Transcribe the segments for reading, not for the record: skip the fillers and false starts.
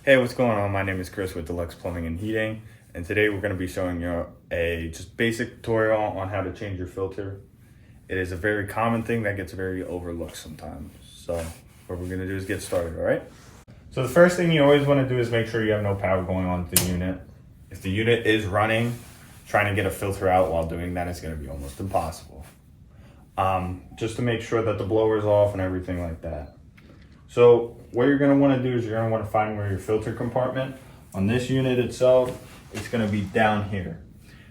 Hey, what's going on? My name is Chris with Deluxe Plumbing and Heating, and today we're going to be showing you a just basic tutorial on how to change your filter. It is a very common thing that gets very overlooked sometimes. So what we're going to do is get started, all right? So the first thing you always want to do is make sure you have no power going on to the unit. If the unit is running, trying to get a filter out while doing that is going to be almost impossible. Just to make sure that the blower is off and everything like that. So what you're going to want to do is you're going to want to find where your filter compartment on this unit itself, it's going to be down here.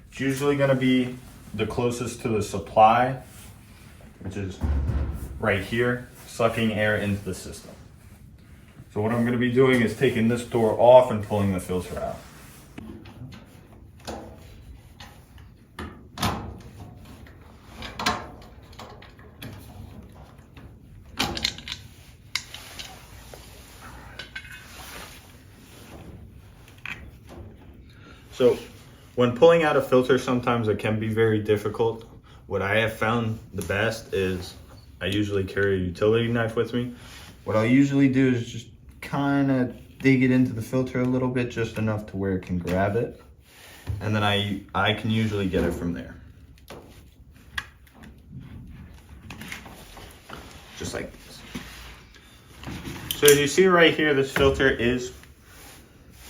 It's usually going to be the closest to the supply, which is right here, sucking air into the system. So what I'm going to be doing is taking this door off and pulling the filter out. So when pulling out a filter, sometimes it can be very difficult. What I have found the best is I usually carry a utility knife with me. What I'll usually do is just kind of dig it into the filter a little bit, just enough to where it can grab it. And then I can usually get it from there. Just like this. So as you see right here, this filter is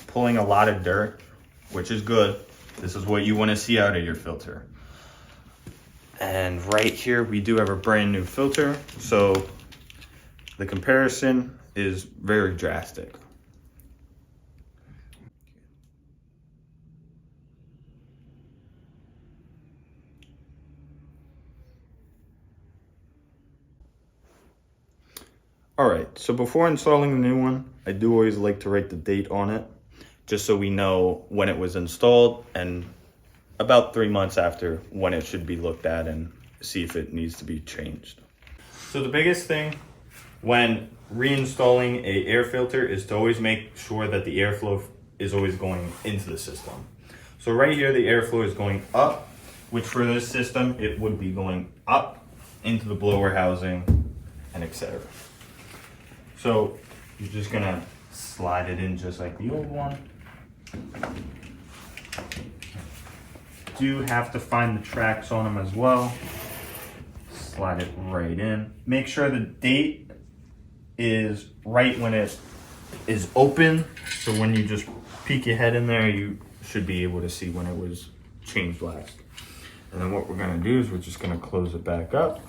pulling a lot of dirt, which is good. This is what you want to see out of your filter. And right here, we do have a brand new filter. So the comparison is very drastic. All right, so before installing the new one, I do always like to write the date on it, just so we know when it was installed and about 3 months after when it should be looked at and see if it needs to be changed. So the biggest thing when reinstalling a air filter is to always make sure that the airflow is always going into the system. So right here, the airflow is going up, which for this system, it would be going up into the blower housing and etc. So you're just gonna slide it in just like the old one. Do have to find the tracks on them as well. Slide it right in. Make sure the date is right when it is open. So when you just peek your head in there, you should be able to see when it was changed last. And then what we're gonna do is we're just gonna close it back up.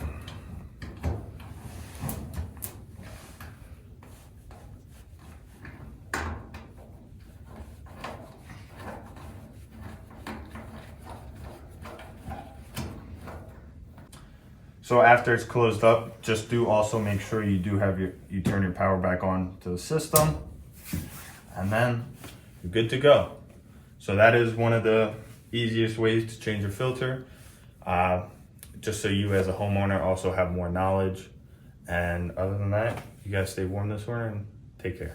So after it's closed up, just do also make sure you do have you turn your power back on to the system, and then you're good to go. So that is one of the easiest ways to change a filter. Just so you as a homeowner also have more knowledge. And other than that, you guys stay warm this winter and take care.